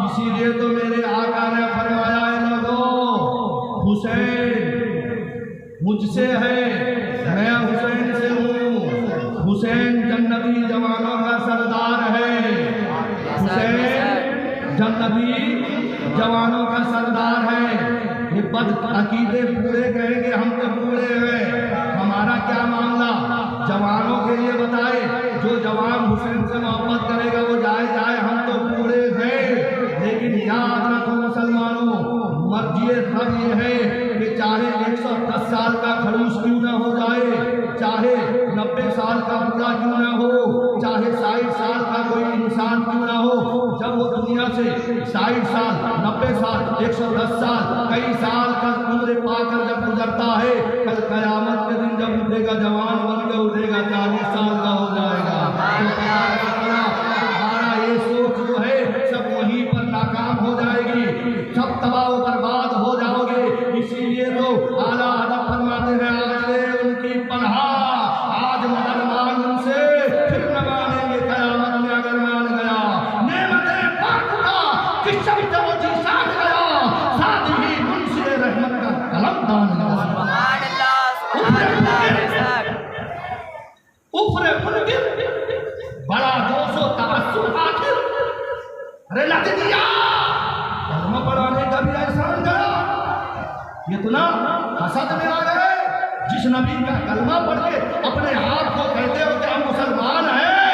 इसीलिए तो मेरे आका ने फरमाया है, लोगों हुसैन मुझसे है, मैं हुसैन से हूँ। हुसैन जन्नती जवानों का सरदार है। हुसैन जन्नती जवानों का सरदार है। ये बद अकीदे पूरे कहेंगे हम तो पूरे हैं, हमारा क्या मामला? जवानों के लिए बताए, जो जवान हुसैन से मोहब्बत करेगा वो जाए जाए, हम तो पूरे हैं। लेकिन याद रखो मुसलमानों, मर्जी रब ये है कि चाहे 110 साल का खड़ूस क्यों ना हो जाए, चाहे 90 साल का बूढ़ा क्यों ना हो, चाहे 60 साल का कोई इंसान क्यों ना हो, जब वो दुनिया से 60 साल, 90 साल, 110 साल, कई साल का उम्र पाकर जब गुजरता है, कल कयामत के दिन जब उठेगा, जवान बन के उठेगा, 40 साल का हो जाएगा। हमारा ये सोच जो है सब वहीं पर नाकाम हो जाएगी, सब तबाह बर्बाद हो जाओगे। इसीलिए तो आला अदब फरमाते हैं, आज ले उनकी पनाह, आज मदद मांग उनसे, फिर न मानेंगे कयामत में अगर मान गया। नेमतें पाकुदा कि शब्द वो जी साथ गया, साथ ही मुंशी रहमत का कलम दान गया। उफरे मुनकिर बड़ा दोषो तबस्सुम आखिर, अरे लग दिया कलमा पढ़ाने का भी एहसान गया। इतना हसद में आ गए, जिस नबी का कलमा पढ़ के अपने आप को कहते हो कि हम मुसलमान हैं,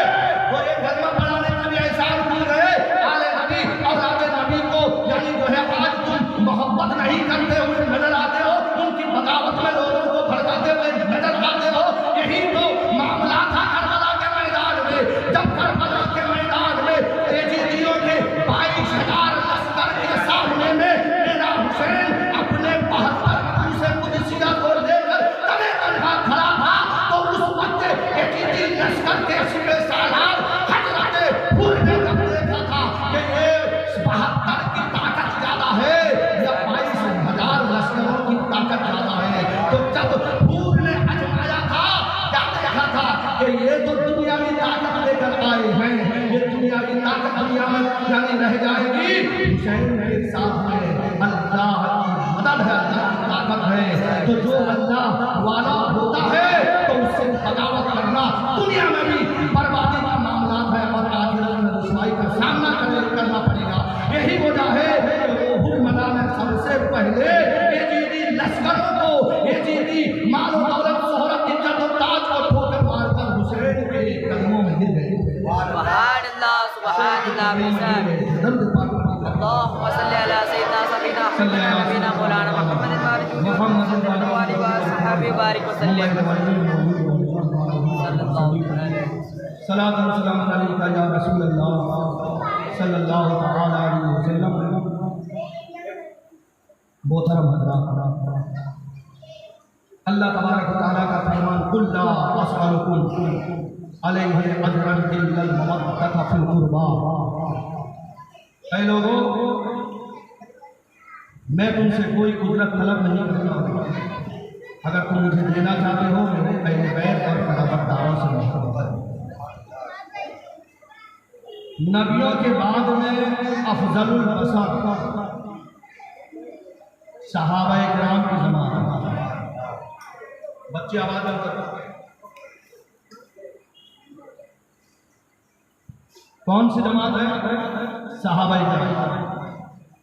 तो ये कलमा पढ़ाने का भी एहसान भूल गए। आले नबी और आगे नबी को यानी जो है आज तुम मोहब्बत नहीं करते हुए नजर आते हो, उनकी बगावत में लोगों को भड़काते हुए नजर आते हो। यही तो मामला था करबला के मैदान में, जब करबला के मैदान में यजीदियों के 22,000 लश्कर के सामने में मेरा हुसैन अपने 72 से कुदसिया को लेकर तने तनहा खड़ा था, तो उस वक्त यजीदी लश्कर के सूबे सालार हजरत फूल ने जब देखा था कि ये 72 की ताकत ज्यादा है या 22,000 लश्करों की ताकत ज्यादा है, तो जब फूल ने आजमाया था, क्या देखा था कि ये तो दुनियावी ताकत लेकर आए हैं, ये दुनियावी ताकत दुनिया में यानी रह जाएगी। हुसैन के साथ में अल्लाह की मदद है, अल्लाह की ताकत है। तो जो अल्लाह वाला होता है तो उससे बगावत करना दुनिया में भी बर्बादी का मामला है और आखिरत में रुसवाई का सामना करना पड़ेगा। यही वजह है कि हुर्मला ने सबसे पहले यजीदी लश्करों को, यजीदी मालो दौलत शोहरत इज्जत और ताज को ठोकर मारकर हुसैन के कदमों में गिर गए। सुभान अल्लाह, सुभान अल्लाह। अल्लाहुम्मा सल्ली अला सय्यिदना सफीना नबीना मौलाना मुहम्मद वाली वसहबी बारिक वसल्लम। सलात व सलाम अलैका या रसूल अल्लाह सल्लल्लाहु तआला अलैहि वसल्लम। मोहतरम हज़रात, अल्लाह तबारक व तआला का फरमान, कुल ला अस्अलुकुम अलैहि अजरन इल्लल मवद्दत फिल कुर्बा। ऐ लोगों, मैं तुमसे कोई उजरत तलब नहीं करता, अगर तुम मुझे देना चाहते हो मेरे अहले बैत और खिलाफतदारों से मोहब्बत। नबियों के बाद में अफजलुल बशर सहाबाए किराम की जमात। बच्चे आवाज करते कौन सी जमात है? सहाबाए किराम।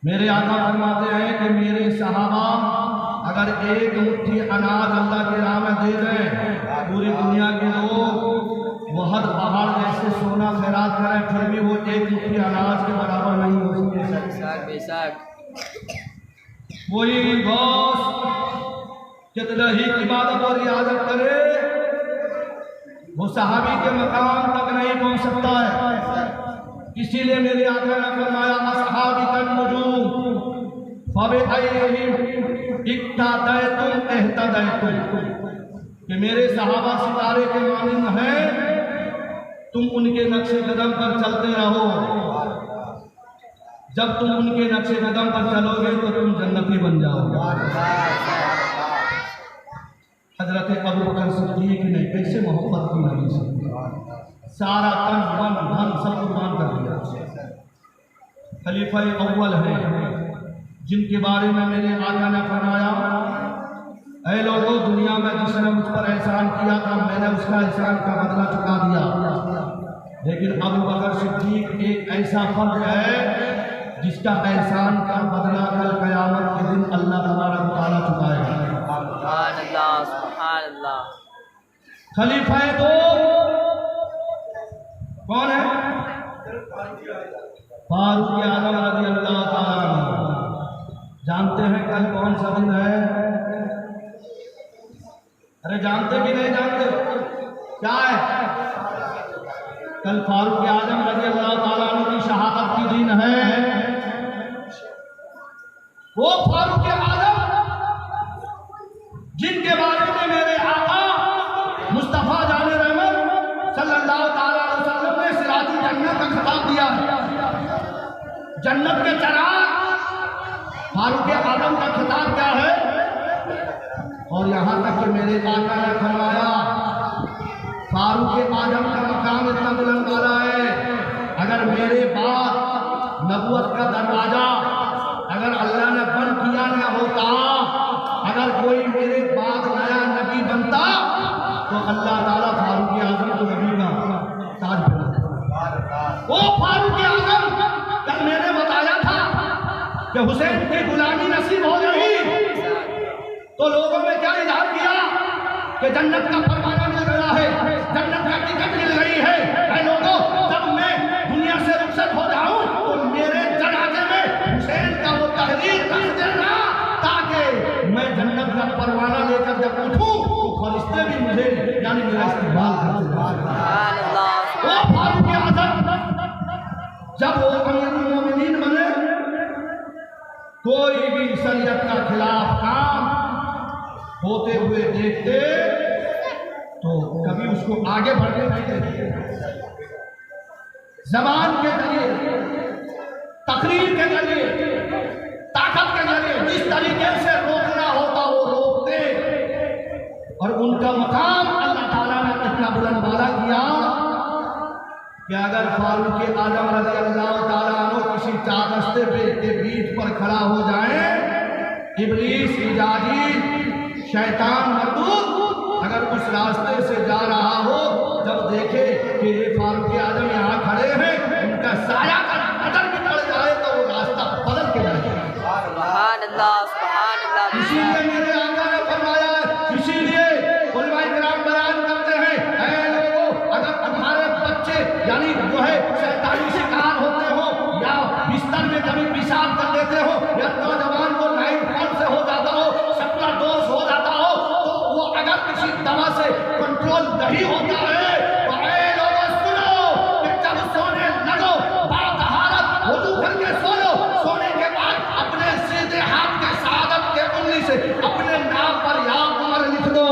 मेरे आका फरमाते हैं कि मेरे सहाबा अगर एक मुट्ठी अनाज अल्लाह के राह में दे दें, पूरी दुनिया के लोग वहद पहाड़ जैसे सोना खैरात करें, फिर भी वो एक मुट्ठी अनाज के बराबर नहीं हो सकते। कोई गौस कितना ही इबादत और इयादत करे, वो सहाबी के मकाम तक नहीं पहुंच सकता है। इसीलिए मेरे आका ने फरमाया, असहाबी का नुजूम फबिअय्यिहिम इक्तदैतुम इह्तदैतुम, कि मेरे सहाबा सितारे के मानिंद हैं, तुम उनके नक्शे कदम पर चलते रहो। जब तुम उनके नक्शे कदम पर चलोगे तो तुम जन्नती बन जाओगे। हजरत अबू बकर सिद्दीक ने कैसे मोहब्बत की नबी से, सारा तन मन धन सब कुर्बान कर दिया। खलीफा अव्वल है जिनके बारे में मेरे आका ने फरमाया, ऐ लोगों, दुनिया में जिस जिसने मुझ पर एहसान किया था मैंने उसका एहसान का बदला चुका दिया। लेकिन अबू बकर सिद्दीक एक ऐसा फर्द है जिसका एहसान का बदला कल क़यामत के दिन अल्लाह तबारक व तआला चुकाएगा। सुभान अल्लाह, सुभान अल्लाह। खलीफा दो कौन है? फारूक आज़म रज़ी अल्लाह तआला अन्हु। जानते हैं कल कौन सा दिन है? अरे जानते कि नहीं जानते? क्या है? कल फारूक आज़म रज़ी अल्लाह तआला अन्हु की शहादत की दिन है। वो फारूक आज़म जिनके बारे में मेरे आका मुस्तफा जाने रहमत सल्लल्लाहु तआला अलैहि वसल्लम ने सिराजुल जन्नत का खिताब दिया है। जन्नत के चराग फारूक आज़म का खिताब क्या है? और यहाँ तक कि मेरे आका ने फरमाया फारूक आज़म का मकाम इतना बुलंद वाला है, अगर मेरे बाद नबूवत का दरवाजा अगर अल्लाह ने बंद किया न होता, अगर कोई मेरे बाद नया नबी बनता तो अल्लाह ताला फारूक आज़म को नबी का ताज पहनाता। वो फारूक आज़म कल मैंने बताया था कि हुसैन की गुलामी नसीब हो गई तो लोगों में क्या इजहार किया कि जन्नत का परवाना मिल गया है, जन्नत का टिकट मिल गई है। ऐ लोगों, जब मैं दुनिया से रुखसत हो जाऊं तो मेरे जनाजे में हुसैन का वो तहरीर रख देना ताकि मैं जन्नत का परवाना लेकर जब उठूं तो फरिश्ते भी मुझे यानी मेरा इस्तेमाल करते। वो फारूक आज़म जब वो अमीरुल मोमिनीन बने, कोई भी शरीयत का खिलाफ काम होते हुए देखते तो कभी उसको आगे बढ़ने नहीं देते। जबान के जरिए, तकरीर के जरिए, ताकत के जरिए जिस तरीके से रोकना होता वो रोकते। और उनका मकाम अल्लाह ताला ने इतना बुलंद वाला किया कि अगर फारूक आज़म रज़ी अल्लाह ताला अन्हु किसी चादस्ते पे के बीच पर खड़ा हो जाए, इब्लीस इजाजिल शैतान मरदूद अगर उस रास्ते से जा रहा हो, जब देखे कि ये फारूक आज़म यहाँ खड़े हैं, उनका साया का नजर भी पड़ जाए तो वो रास्ता बदल के जाएगा। सुभान अल्लाह, सुभान अल्लाह। इसीलिए मेरे आका ने फरमाया, इसीलिए उलमाए किराम बयान करते हैं, ऐ लोगों, अगर तुम्हारे बच्चे यानी जो है शैतानी शिकार होते हो या बिस्तर में कभी पेशाब कर देते हो या नौजवान को नाइट फॉल से हो जाता हो, सपना दोष हो जाता हो, तो वो अगर किसी दवा से कंट्रोल नहीं होता है तो ऐ लोगों सुनो कि जब सोने लगो बातहारत वुजू करके सो लो, सोने के बाद अपने सीधे हाथ के शहादत के उंगली से अपने नाम पर या उमर लिख दो।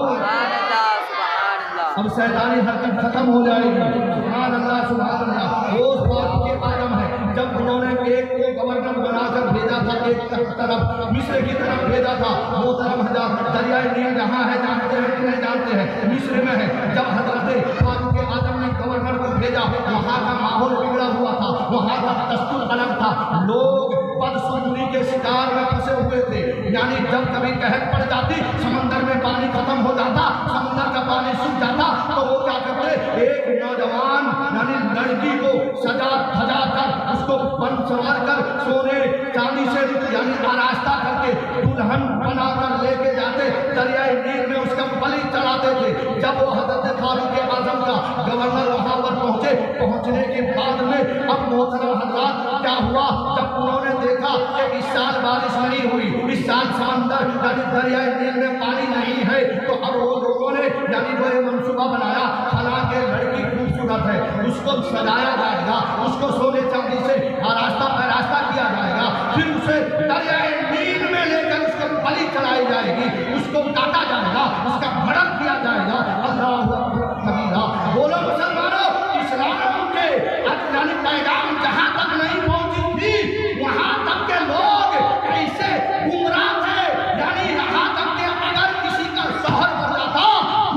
सुभान अल्लाह, सुभान अल्लाह। अब शैतानी हरकत खत्म हो जाएगी। सुभान अल्लाह, सुभान अल्लाह। वो फारूक आज़म है, जब उन्होंने एक को गवर्नर बनाकर भेजा था, एक तरफ मिस्र की तरफ भेजा था, वो तरफ दरियाए नील जहाँ है, जानते हैं कि नहीं जानते हैं, मिस्र में है। जब हजरत फारूक आज़म ने गवर्नर को भेजा, वहाँ का माहौल बिगड़ा हुआ था, वहाँ का दस्तूर अलग था, लोग बदसलूकी के शिकार में फंसे हुए थे। यानी जब कभी कहर पड़ जाती, समंदर में पानी खत्म हो जाता, समंदर का पानी सूख जाता, तो वो क्या करते, एक नौजवान यानी लड़की को सजा धजा कर उसको बन संवार कर सोने चांदी से यानी आरास्ता करके दुल्हन बनाकर लेके जाते, दरियाए नील में उसका बलि चढ़ाते थे। जब वो हजरत फारूक आज़म का गवर्नर वहां पर पहुंचे, पहुंचने के बाद में अब मोहतरम हजरात क्या हुआ, जब उन्होंने देखा कि इस साल बारिश नहीं हुई, इस साल समंदर यानी दरियाए नील में पानी नहीं है, तो अब वो लोगों ने यानी वो मंसूबा बनाया, हालांकि लड़की खूबसूरत है, उसको सजाया जाएगा, उसको सोने चांदी से आरास्ता पैरास्ता किया जाएगा, फिर उसे दरियाए नील में लेकर उसको बलि चढ़ाई जाएगी, उसको काटा जाएगा, उसका मर्डर किया जाएगा। अल्लाह कबीरा। बोलो मुसलमानों, इस्लाम के यानी पैगाम जहाँ तक नहीं पहुँची थी, वहाँ तक के लोग ऐसे गुमराह थे, यानी यहाँ तक के अगर किसी का शौहर मर जाता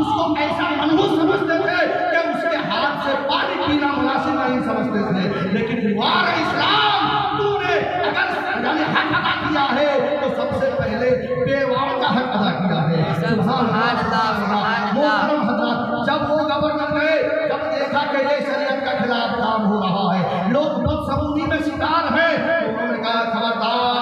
उसको ऐसा मनहूस समझते थे कि उसके हाथ से पानी पीना मुनासिब नहीं समझते थे। लेकिन वार इस्लाम, तूने अगर यानी हक अदा किया है तो सबसे पहले बेवाओं का हक अदा किया है। सुभान अल्लाह, बदसलूकी में शिकार हैं। तो उन्होंने कहा खबरदार,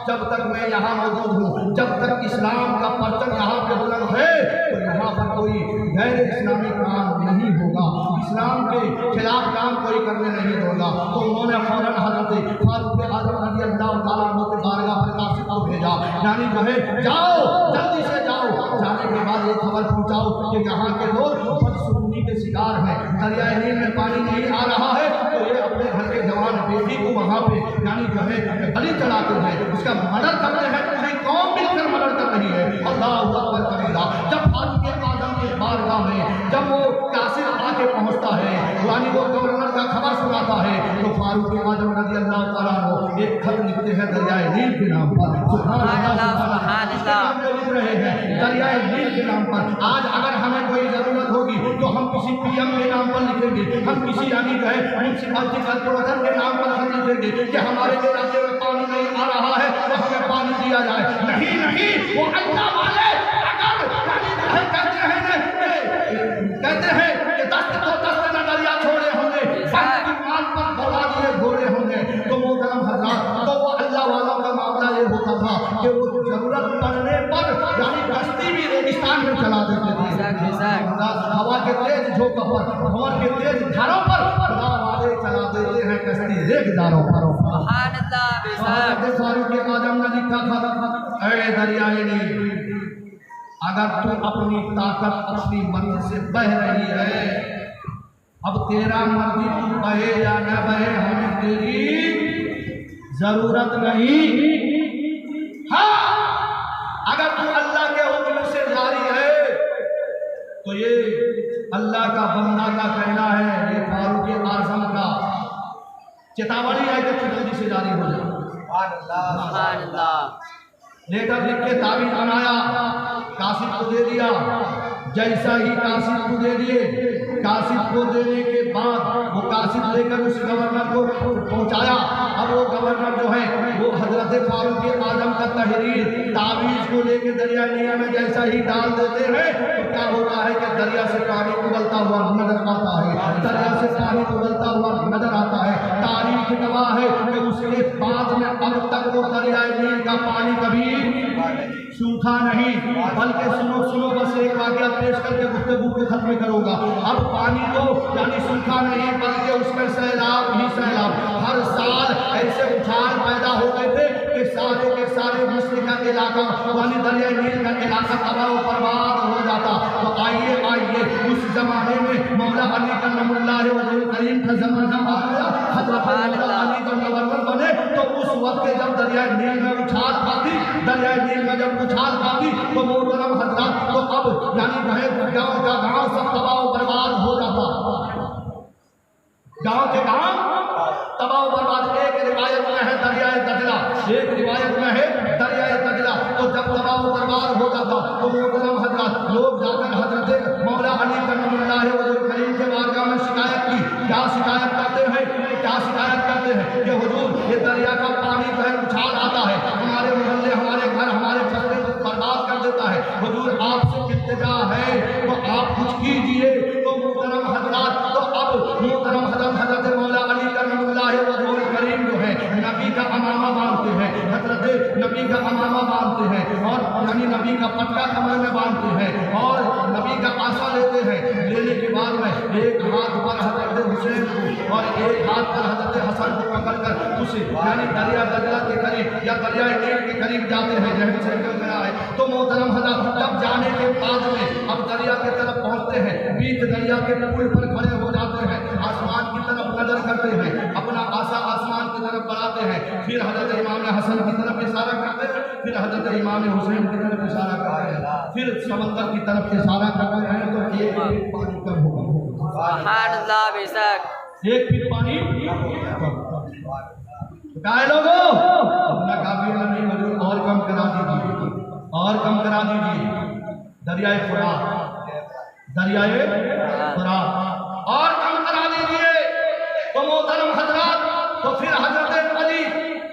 जब तक मैं यहाँ मौजूद हूँ, जब तक इस्लाम का परचम यहाँ पे बुलंद है, तो यहाँ पर कोई गैर इस्लामी काम नहीं होगा, इस्लाम के खिलाफ काम कोई करने नहीं होगा। तो उन्होंने फौरन हज़रत फारूक आज़म रज़ी अल्लाह तआला अन्हु के बारगाह पर कासिद को भेजा, यानी जो है जाओ, जल्दी से जाओ। जाने के बाद ये खबर पहुँचाओ कि यहाँ के लोग बदसलूकी के शिकार हैं, दरियाए नील में पानी नहीं आ रहा है, तो ये अपने घर के जवान बेटी को वहाँ पे यानी जो है बलि चढ़ाते हैं, उसका मर्डर करते हैं, पूरी कौम मिलकर मर्डर कर रही है। अल्लाहु अकबर कबीरा। जब फारूक आज़म के बारगाह में जब वो कासिद आके पहुँचता है, यानी वो गवर्नर का खबर सुनाता है, तो फारूक आज़म रज़ी अल्लाह तआला अन्हु एक खत लिखते हैं दरियाए नील के नाम पर। सुभान अल्लाह, सुभान अल्लाह लिख रहे हैं दरियाए नील के नाम पर। आज अगर हमें कोई जरूरत होगी तो हम किसी पीएम के नाम पर लिखेंगे, हम किसी यानी जो है म्युनिसिपैलिटी कॉर्पोरेशन के नाम पर हम लिखेंगे कि हमारे इलाके में पानी नहीं आ रहा है तो हमें पानी दिया जाए। नहीं नहीं, वो अल्लाह वाले अगर कहते हैं कि दस्त तो दस्त न दरिया छोड़े होंगे, मान पर दौड़ा दिए घोड़े होंगे, तो मोहतरम हज़रात, तो वो अल्लाह वालों का मामला ये होता था कि वो जरूरत पड़ने पर यानी कश्ती भी रेगिस्तान में चला देते थे। हवा के तेज झोंकों पर, भंवर के तेज धारों पर खुदा वाले चला देते हैं कश्ती रेगिस्तानों पर। फारूक आज़म ने लिखा था, ऐ दरियाए नील, अगर तू अपनी ताकत अपनी मर्जी से बह रही है, अब तेरा मर्जी तू बहे या न बहे, हमें तेरी जरूरत नहीं। हाँ, अगर तू अल्लाह के हुक्म से जारी है तो ये अल्लाह का बंदा का कहना है, ये फारूक आज़म का चेतावनी है कि तू जल्दी से जारी हो जाए। लेटर लिख के ताबीज़ बनाया, कासिद को दे दिया। जैसा ही कासिद को दे दिए, कासिद को देने के बाद वो कासिद लेकर उस गवर्नर को पहुंचाया। अब वो गवर्नर जो है वो हजरत फारूक आज़म का तहरीर ताबीज़ को लेकर दरिया नील में जैसा ही डाल देते हैं तो क्या होता है कि दरिया से पानी उबलता हुआ नजर आता है, दरिया से पानी उबलता हुआ नजर आता है। तारीख गवाह है कि उसके बाद में अब तक वो दरिया नील का पानी कभी सूखा नहीं। बल्कि सुनो बस एक वाक़या पेश करके गुफ्तगू को खत्म करूंगा। अब पानी तो यानी सूखा नहीं, बल्कि उसमें सैलाब ही सैलाब, हर साल ऐसे उछाल पैदा हो गए थे कि सारे के सारे मिस्र का इलाका यानी दरिया नील का इलाका तबाह बर्बाद हो जाता। तो आइए उस जमाने में मौला अली करमुल्लाह वजहुल करीम का जमाना आ गया, हज़रत मौला अली जब गवर्नर बने तो उस वक्त जब दरिया नील में उछाल आती, दरिया नील में जब उछाल आती तो मोहतरम हज़रात, तो अब यानी गाँव का गाँव सब तबाह बर्बाद हो जाता, गाँव के गाँव तबाह बर्बाद। एक रिवायत में है दरियाए दजला, एक रिवायत में है दरियाए दजला। तो जब तबाह बर्बाद हो जाता तो मोहतरम हज़रात लोग जाकर हज़रत मौला अली करमुल्लाह वजहुल करीम के बारगाह में शिकायत की। क्या शिकायत करते हैं कि हुजूर ये दरिया का पानी जो है उछाल आता है, हमारे मोहल्ले, हमारे घर, हमारे फसलें बर्बाद कर देता है। हुजूर आपसे इल्तिजा है तो आप कुछ कीजिए। तो मोहतरम हज़रात, तो अब मोहतरम हज़रत मौला अली करमुल्लाह वजहुल करीम जो है नबी का अमामा बांधते हैं, हज़रत नबी का अमामा बांधते हैं और यानी नबी का पटका कमर में बांधते हैं और नबी का आशा लेते हैं। लेने के बाद में एक हाथ पर हज़रत हुसैन को और एक हाथ पर हज़रत हसन को पकड़कर उस यानी दरिया दजला के करीब या दरिया नील के करीब जाते हैं, जहन से निकल गया है। तो मोहतरम हज़रात, जब जाने के बाद में अब दरिया की तरफ पहुँचते हैं, बीच दरिया के पुल पर खड़े हो जाते हैं, आसमान की तरफ नजर करते हैं, अपना आशा आसमान की तरफ बढ़ाते हैं, फिर हज़रत इमाम हसन की तरफ इशारा करते हैं, फिर हज़रत इमाम हुसैन की तरफ इशारा करते हैं, फिर समंदर की तरफ इशारा करते हैं। तो एक फीट पानी कम होगा, एक फीट पानी क्या लोगो अपना काफिला नहीं वजूद और कम करा दीजिए, और कम करा दीजिए। दरियाए फुरात और कम करा दीजिए। तो मोहतरम हज़रात, तो फिर हज़रत अली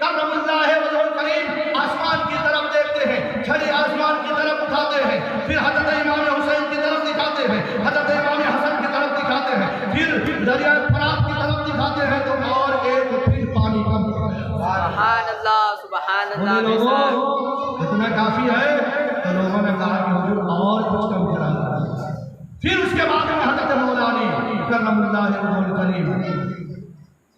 करमुल्लाह वजहुल करीम आसमान की तरफ देखते हैं, छड़ी आसमान की तरफ उठाते हैं, फिर हज़रत इमाम हुसैन की तरफ दिखाते हैं, हज़रत इमाम हसन की तरफ दिखाते हैं, फिर दरिया फुरात की तरफ दिखाते हैं। तो और एक बोले लोगों इतना काफी है। तो लोगों ने कहा कि हुजूर और कुछ कम करा। फिर उसके बाद में हज़रत मौलानी करमुल्लाह वजहुल करीम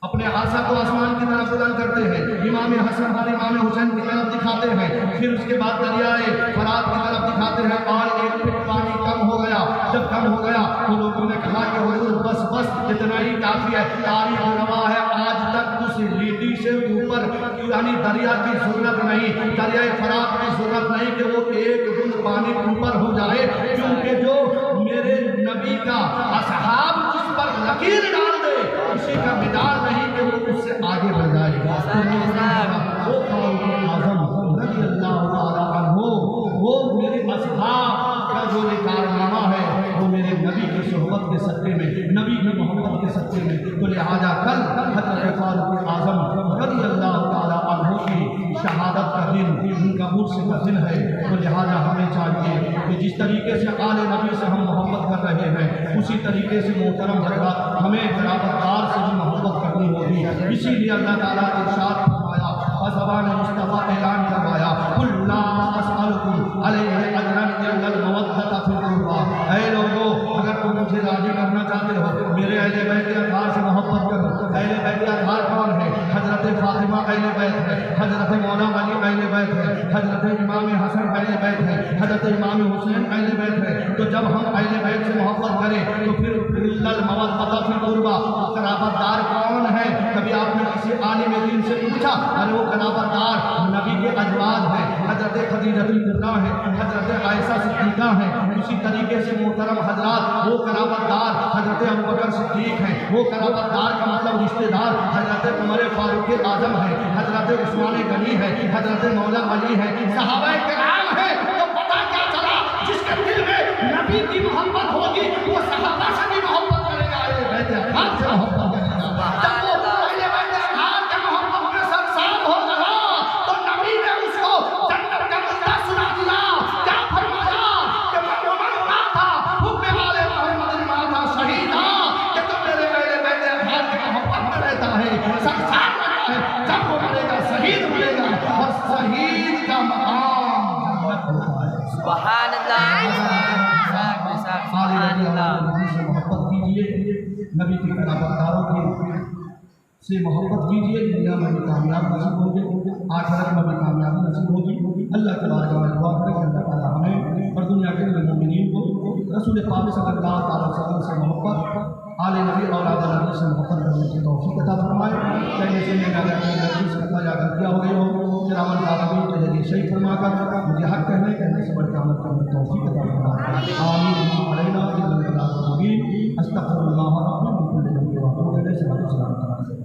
अपने आशा को आसमान की तरफ बुलंद करते हैं, इमाम हसन और इमाम हुसैन की तरफ दिखाते हैं, फिर उसके बाद दरियाए फरात की तरफ दिखाते हैं और एक फिट पानी कम हो गया। जब कम हो गया तो लोगों ने कहा कि हुजूर बस बस इतना ही काफी है। तारीख गवाह है आज तक उस लीडी से ऊपर यानी दरिया की जरूरत नहीं, दरियाए फरात की जरूरत नहीं कि वो एक बूंद पानी ऊपर हो जाए, क्योंकि जो मेरे नबी का असहाब जिस पर लकीर डाल दे किसी का मिजाज नहीं कि वो उससे आगे बढ़ जाएगा। वो फारूक आज़म रज़ी अल्लाह ताला अन्हु, वो मेरे असहाब का जो ये कारनामा है वो मेरे नबी की सोहबत के सत्ते में, नबी की मोहब्बत के सत्ते में। तो लिहाजा कल हज़रत फारूक आज़म रज़ी अल्लाह ताला अन्हु की शहादत का दिन, उनका उर्स का दिन है। तो लिहाजा हमें चाहिए कि जिस तरीके से आले नबी से हम मोहब्बत कर रहे हैं उसी तरीके से मोहतरम हज़रात हमें बराबरदार से भी मोहब्बत करनी होगी। इसीलिए अल्लाह ताला ने इरशाद फरमाया और ज़बान मुस्तफ़ा ऐलान करवाया कुल ला असअलुकुम अलैहि अजरन इल्लल मवद्दत फिल कुर्बा। ऐ लोगों अगर तुम मुझे राजी करना चाहते हो मेरे अहले बैत के आधार से मोहब्बत करो। अहले बैत के आधार कौन है? हज़रत फातिमा अहले बैत है, हज़रत मौला अली अहले बैत है, हज़रत इमाम हसन अहले बैत है, हज़रत इमाम हुसैन अहले बैत है। तो जब हम अहले बैत से मोहब्बत करें तो फिर इल्लल मवद्दत फिल कुर्बा, क़राबतदार कौन है? कभी आपने किसी आलिम दीन से पूछा? अरे वो क़राबतदार नबी के अज़वाज हैं, हज़रत खदीजतुल कुबरा है, हज़रत आयशा सिद्दीक़ा है। इसी तरीके से मोहतरम हज़रात वो क़राबतदार हज़रत अबू बकर सिद्दीक़ हैं। वो क़राबतदार का मतलब रिश्तेदार हज़रत उमर फारूक आज़म है, हज़रत उस्मान गनी है, हज़रत मौला अली है, सहाबाए किराम है। तो पता क्या चला जिसके दिल में नबी की मोहब्बत होगी वो सहाबा से भी मोहब्बत करेगा, अहले बैत अज़वाज से मोहब्बत करेगा। जब वो अहले बैत अज़वाज के मोहब्बत में सरसार हो गया तो नबी ने उसको जन्नत का मुद्दा सुना दिया। क्या फरमाया कि मन था हुक्म वाले मोहम्मद माता शहीदा कि तो मेरे अहले बैत अज़वाज की मोहब्बत में रहता है, सरसार रहता है। जब वो मरेगा शहीद मरेगा और शहीद का मकाम जन्नत होता है। सुभान अल्लाह, सुभान अल्लाह। नबी से मोहब्बत कीजिए, नबी के क़राबतदारों की से मोहब्बत कीजिए, दुनिया में भी कामयाब नसीब होगी, आखिरत में भी कामयाबी नसीब होगी। अल्लाह के बारे में दुआ करें कि अल्लाह ताला हमें और दुनिया के मोमिनीन को रसूल पाक सल्लल्लाहु अलैहि वसल्लम से मोहब्बत, आले नबी औलाद नबी से मोहब्बत करने की तौफीक अता फरमाए। कहने से मैं अगर इसका याद किया हो गई हो किरामन कातिबीन के जरिए सही फरमाकर मुझे हक कहने से बढ़कर अमल करने की तौफीक अता फरमाए। आमीन अलैना बिल मुबीन अस्तगफिरुल्लाह रब्बी मिन कुल्ली ज़ंबिन व अतूबु इलैहि।